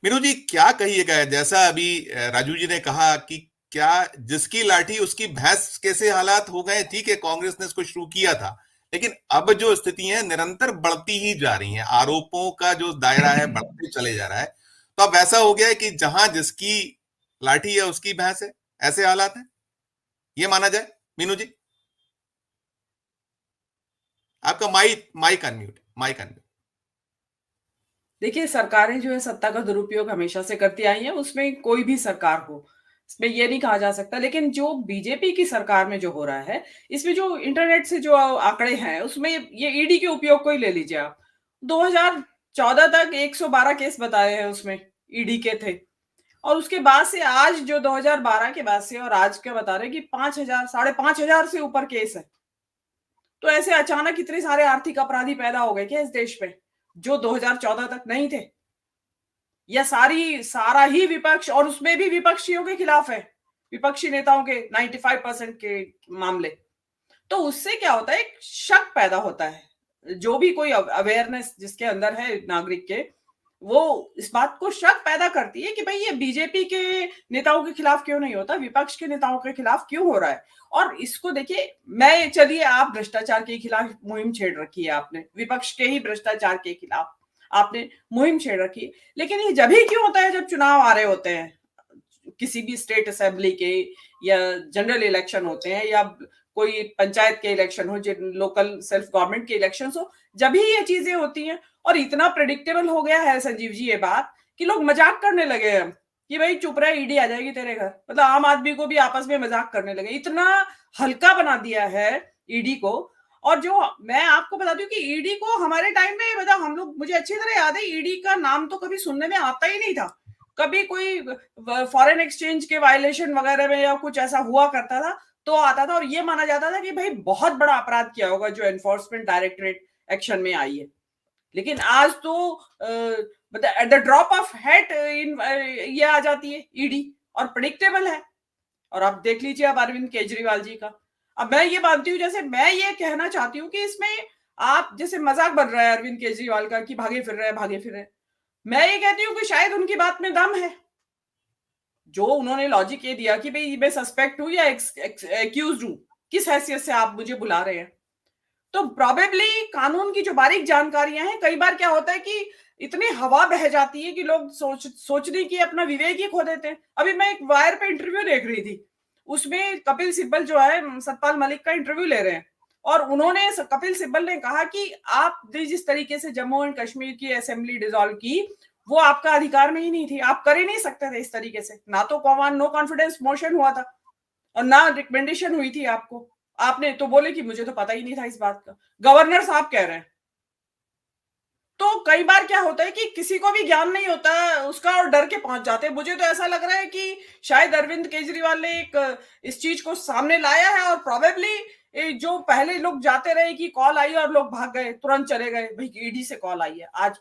मीनू जी क्या कहिएगा, जैसा अभी राजू जी ने कहा कि क्या जिसकी लाठी उसकी भैंस कैसे हालात हो गए। ठीक है, कांग्रेस ने इसको शुरू किया था, लेकिन अब जो स्थिति है निरंतर बढ़ती ही जा रही है, आरोपों का जो दायरा है बढ़ते चले जा रहा है। तो अब ऐसा हो गया है कि जहां जिसकी लाठी है उसकी भैंस है, ऐसे हालात हैं, ये माना जाए। मीनू जी आपका mic mic unmute, mic unmute. देखिए, सरकारें जो है सत्ता का दुरुपयोग हमेशा से करती आई हैं, उसमें कोई भी सरकार हो, इसमें ये नहीं कहा जा सकता। लेकिन जो बीजेपी की सरकार में जो हो रहा है, इसमें जो इंटरनेट से जो आंकड़े हैं, उसमें ये ईडी के उपयोग को ही ले लीजिए आप। 2014 तक 112 केस बताए हैं उसमें, ईडी के थे। और उसके बाद से आज जो 2012 के बाद से और आज के बता रहे हैं कि 5,000 5,500 से ऊपर केस है। तो ऐसे अचानक इतने सारे आर्थिक अपराधी पैदा हो गए क्या इस देश में, जो 2014 तक नहीं थे? या सारा ही विपक्ष, और उसमें भी विपक्षियों के खिलाफ है, विपक्षी नेताओं के 95% के मामले। तो उससे क्या होता है, एक शक पैदा होता है। जो भी कोई अवेयरनेस जिसके अंदर है नागरिक के, वो इस बात को शक पैदा करती है कि भाई ये बीजेपी के नेताओं के खिलाफ क्यों नहीं होता, विपक्ष के नेताओं के खिलाफ क्यों हो रहा है। और इसको देखिए, मैं चलिए आप भ्रष्टाचार के खिलाफ मुहिम छेड़ रखी है आपने, विपक्ष के ही भ्रष्टाचार के खिलाफ आपने मुहिम छेड़ रखी है, लेकिन ये जब ही क्यों होता है जब चुनाव आ रहे होते हैं, किसी भी स्टेट असेंबली के, या जनरल इलेक्शन होते हैं, या कोई पंचायत के इलेक्शन हो, लोकल सेल्फ गवर्नमेंट के इलेक्शन हो, जब भी ये चीजें होती हैं। और इतना प्रेडिक्टेबल हो गया है संजीव जी ये बात, कि लोग मजाक करने लगे हैं कि भाई चुप रहे, ईडी आ जाएगी तेरे घर। मतलब आम आदमी को भी आपस में मजाक करने लगे, इतना हल्का बना दिया है ईडी को। और जो मैं आपको बता दूं कि ईडी को हमारे टाइम में, मतलब हम लोग, मुझे अच्छी तरह याद है, ईडी का नाम तो कभी सुनने में आता ही नहीं था। कभी कोई फॉरेन एक्सचेंज के वायलेशन वगैरह में या कुछ ऐसा हुआ करता था तो आता था, और ये माना जाता था कि भाई बहुत बड़ा अपराध किया होगा जो एनफोर्समेंट डायरेक्टरेट एक्शन में आई है। लेकिन आज तो मतलब at the drop of hat ये आ जाती है ईडी, और प्रिडिक्टेबल है। और आप देख लीजिए अब अरविंद केजरीवाल जी का। अब मैं ये मानती हूँ, जैसे मैं ये कहना चाहती हूँ कि इसमें आप, जैसे मजाक बन रहा है अरविंद केजरीवाल का कि भागे फिर रहे हैं, भागे फिर रहे हैं, मैं ये कहती हूँ कि शायद उनकी बात में दम है। जो उन्होंने लॉजिक ये दिया कि भाई मैं सस्पेक्ट हूं या एक्यूज हूं, किस हैसियत से आप मुझे बुला रहे हैं। तो प्रोबेबली कानून की जो बारीक जानकारियां हैं, कई बार क्या होता है कि इतनी हवा बह जाती है कि लोग सोचने की अपना विवेक ही खो देते हैं। अभी मैं एक वायर पे इंटरव्यू देख रही थी, उसमें कपिल सिब्बल जो है सतपाल मलिक का इंटरव्यू ले रहे हैं, और उन्होंने, कपिल सिब्बल ने कहा कि आप जिस तरीके से जम्मू एंड कश्मीर की असेंबली डिसॉल्व की, वो आपका अधिकार में ही नहीं थी, आप कर ही नहीं सकते थे इस तरीके से। ना तो नो कॉन्फिडेंस मोशन हुआ था, और ना रिकमेंडेशन हुई थी आपको। आपने तो बोले कि मुझे तो पता ही नहीं था इस बात का, गवर्नर साहब कह रहे हैं। तो कई बार क्या होता है कि किसी को भी ज्ञान नहीं होता उसका, और डर के पहुंच जाते हैं। मुझे तो ऐसा लग रहा है कि शायद अरविंद केजरीवाल ने एक इस चीज को सामने लाया है, और प्रोबेबली जो पहले लोग जाते रहे कि कॉल आई और लोग भाग गए, तुरंत चले गए, भाई ईडी से कॉल आई है, आज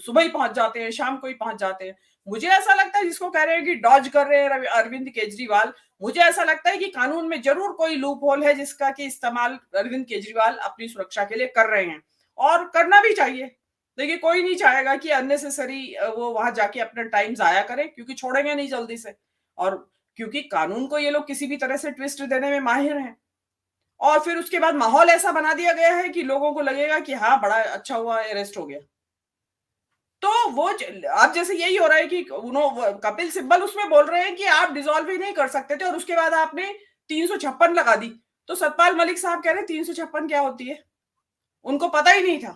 सुबह ही पहुंच जाते हैं, शाम को ही पहुंच जाते हैं। मुझे ऐसा लगता है, जिसको कह रहे हैं कि डॉज कर रहे हैं अरविंद केजरीवाल, मुझे ऐसा लगता है कि कानून में जरूर कोई लूप होल है जिसका कि इस्तेमाल अरविंद केजरीवाल अपनी सुरक्षा के लिए कर रहे हैं, और करना भी चाहिए। देखिए, कोई नहीं चाहेगा कि अननेसेसरी वो वहां जाके अपना टाइम जाया करे, क्योंकि छोड़ेंगे नहीं जल्दी से। और क्योंकि कानून को ये लोग किसी भी तरह से ट्विस्ट देने में माहिर हैं, और फिर उसके बाद माहौल ऐसा बना दिया गया है कि लोगों को लगेगा कि हाँ बड़ा अच्छा हुआ, अरेस्ट हो गया। तो वो अब जैसे यही हो रहा है कि कपिल सिब्बल उसमें बोल रहे हैं कि आप डिसॉल्व ही नहीं कर सकते थे, और उसके बाद आपने 356 लगा दी। तो सतपाल मलिक साहब कह रहे हैं 356 क्या होती है, उनको पता ही नहीं था।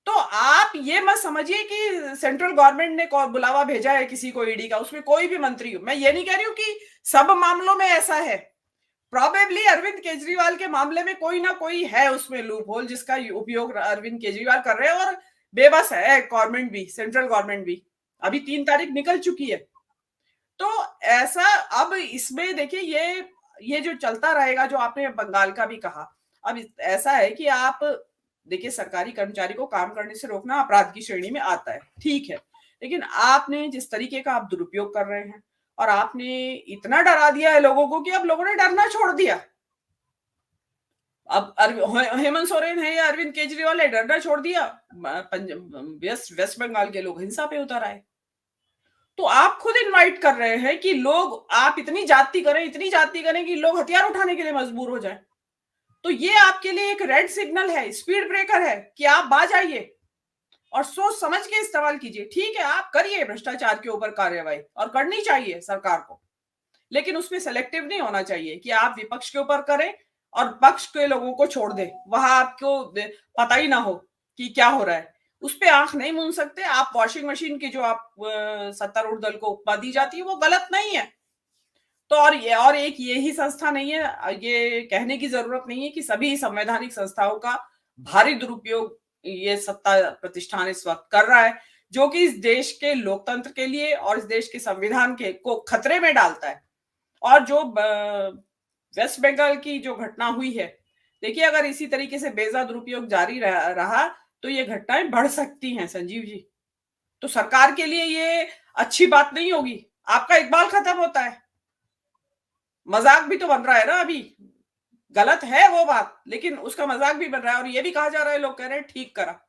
तो आप ये मत समझिए कि सेंट्रल गवर्नमेंट ने बुलावा भेजा है किसी को ईडी का, उसमें कोई भी मंत्री हो। मैं ये नहीं कह रही हूँ कि सब मामलों में ऐसा है, प्रोबेबली अरविंद केजरीवाल के मामले में कोई ना कोई है उसमें लूप होल जिसका उपयोग अरविंद केजरीवाल कर रहे हैं, और बेबस है गवर्नमेंट भी, सेंट्रल गवर्नमेंट भी। अभी 3 तारीख निकल चुकी है। तो ऐसा, अब इसमें देखिए, ये जो चलता रहेगा, जो आपने बंगाल का भी कहा। अब ऐसा है कि आप देखिए, सरकारी कर्मचारी को काम करने से रोकना अपराध की श्रेणी में आता है, ठीक है। लेकिन आपने जिस तरीके का आप दुरुपयोग कर रहे हैं, और आपने इतना डरा दिया है लोगों को कि अब लोगों ने डरना छोड़ दिया। अब हेमंत सोरेन है या अरविंद केजरीवाल है, डरना छोड़ दिया, वेस्ट बंगाल के लोग हिंसा पे उतर आए। तो आप खुद इनवाइट कर रहे हैं कि लोग, आप इतनी जाति करें कि लोग हथियार उठाने के लिए मजबूर हो जाएं। तो ये आपके लिए एक रेड सिग्नल है, स्पीड ब्रेकर है कि आप बाज आइए और सोच समझ के इस्तेमाल कीजिए। ठीक है, आप करिए भ्रष्टाचार के ऊपर कार्रवाई, और करनी चाहिए सरकार को, लेकिन उसमें सेलेक्टिव नहीं होना चाहिए कि आप विपक्ष के ऊपर करें और पक्ष के लोगों को छोड़ दें, वहां आपको पता ही ना हो कि क्या हो रहा है। उस पे आंख नहीं मूंद सकते आप। वॉशिंग मशीन की जो आप सत्तारूढ़ दल को उपमा दी जाती है वो गलत नहीं है। तो और एक यही संस्था नहीं है, ये कहने की जरूरत नहीं है कि सभी संवैधानिक संस्थाओं का भारी दुरुपयोग ये सत्ता प्रतिष्ठान इस वक्त कर रहा है, जो कि इस देश के लोकतंत्र के लिए और इस देश के संविधान के को खतरे में डालता है। और जो वेस्ट बंगाल की जो घटना हुई है, देखिए अगर इसी तरीके से बेजा दुरुपयोग जारी रहा तो ये घटनाएं बढ़ सकती हैं संजीव जी। तो सरकार के लिए ये अच्छी बात नहीं होगी। आपका इकबाल खत्म होता है, मजाक भी तो बन रहा है ना अभी। गलत है वो बात, लेकिन उसका मजाक भी बन रहा है और ये भी कहा जा रहा है, लोग कह रहे हैं ठीक करा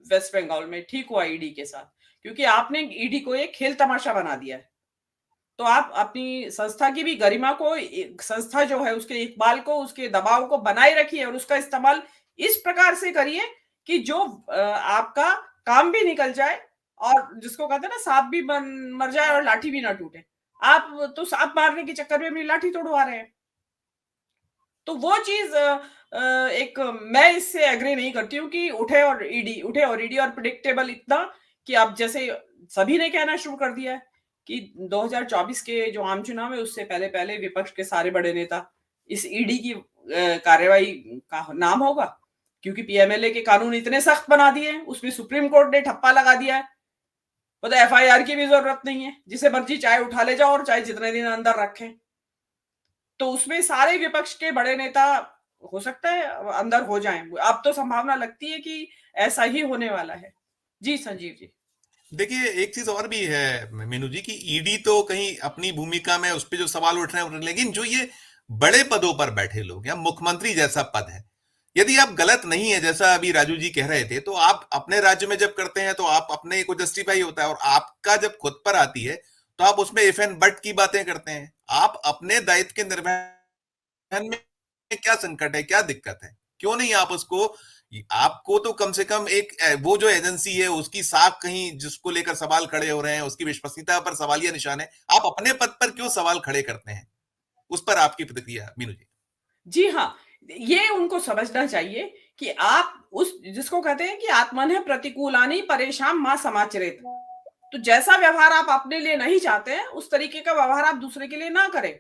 वेस्ट बंगाल में, ठीक हुआ ईडी के साथ, क्योंकि आपने ईडी को एक खेल तमाशा बना दिया है। तो आप अपनी संस्था की भी गरिमा को, संस्था जो है उसके इकबाल को, उसके दबाव को बनाए रखिए और उसका इस्तेमाल इस प्रकार से करिए कि जो आपका काम भी निकल जाए, और जिसको कहते हैं ना सांप भी मर जाए और लाठी भी ना टूटे। आप तो सांप मारने के चक्कर में अपनी लाठी तोड़वा रहे हैं। तो वो चीज एक, मैं इससे एग्री नहीं करती हूँ कि उठे और ईडी और प्रिडिक्टेबल इतना कि अब जैसे सभी ने कहना शुरू कर दिया है कि 2024 के जो आम चुनाव है उससे पहले पहले विपक्ष के सारे बड़े नेता इस ईडी की कार्रवाई का नाम होगा, क्योंकि पीएमएलए के कानून इतने सख्त बना दिए हैं, उसमें सुप्रीम कोर्ट ने ठप्पा लगा दिया है। तो एफआईआर की भी जरूरत नहीं है, जिसे मर्जी चाहे उठा ले जाओ और चाहे जितने दिन अंदर रखें। तो उसमें सारे विपक्ष के बड़े नेता हो सकता है अंदर हो जाएं। अब तो संभावना लगती है कि ऐसा ही होने वाला है। जी संजीव जी। देखिए एक चीज और भी है मीनू जी, कि ईडी तो कहीं अपनी भूमिका में उस पे जो सवाल उठ रहे हैं, लेकिन जो ये बड़े पदों पर बैठे लोग या मुख्यमंत्री जैसा पद है, यदि आप गलत नहीं है जैसा अभी राजू जी कह रहे थे, तो आप अपने राज्य में जब करते हैं तो आप अपने को जस्टिफाई होता है, और आपका जब खुद पर आती है तो आप उसमें इफ एंड बट की बातें करते हैं। आप अपने दायित्व के निर्वहन में क्या संकट है, क्या दिक्कत है, क्यों नहीं आप उसको, आपको तो कम से कम एक वो जो एजेंसी है उसकी साख कहीं जिसको लेकर सवाल खड़े हो रहे हैं उसकी विश्वसनीयता पर सवालिया निशान है, आप अपने पद पर क्यों सवाल खड़े करते हैं? उस पर आपकी प्रतिक्रिया मीनू जी। जी हाँ, ये उनको समझना चाहिए कि आप उस, जिसको कहते हैं कि आत्मन प्रतिकूलानी परेशान मां समाचरित, तो जैसा व्यवहार आप अपने लिए नहीं चाहते हैं उस तरीके का व्यवहार आप दूसरे के लिए ना करें।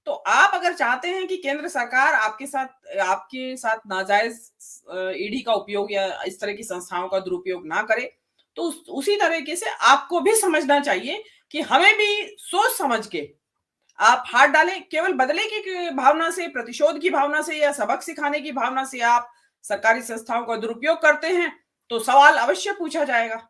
तो आप अगर चाहते हैं कि केंद्र सरकार आपके साथ नाजायज ईडी का उपयोग या इस तरह की संस्थाओं का दुरुपयोग ना करे, तो उसी तरीके से आपको भी समझना चाहिए कि हमें भी सोच समझ के आप हाथ डालें। केवल बदले की भावना से, प्रतिशोध की भावना से या सबक सिखाने की भावना से आप सरकारी संस्थाओं का दुरुपयोग करते हैं तो सवाल अवश्य पूछा जाएगा।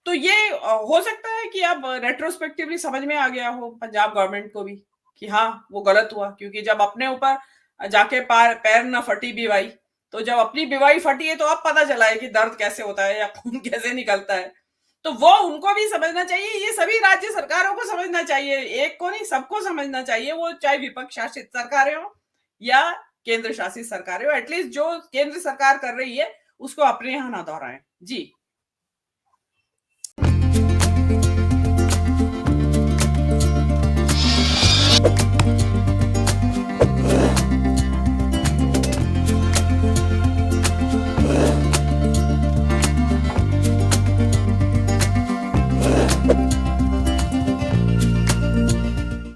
तो ये हो सकता है कि अब रेट्रोस्पेक्टिवली समझ में आ गया हो पंजाब गवर्नमेंट को भी कि हाँ वो गलत हुआ, क्योंकि जब अपने ऊपर जाके पैर न फटी बीवाई, तो जब अपनी बीवाई फटी है तो अब पता चला है कि दर्द कैसे होता है या खून कैसे निकलता है। तो वो उनको भी समझना चाहिए, ये सभी राज्य सरकारों को समझना चाहिए, एक को नहीं सबको समझना चाहिए, वो चाहे विपक्ष शासित सरकारें हो या केंद्र शासित सरकारें हो। एटलीस्ट जो केंद्र सरकार कर रही है उसको अपने यहाँ ना दोहराएं। जी।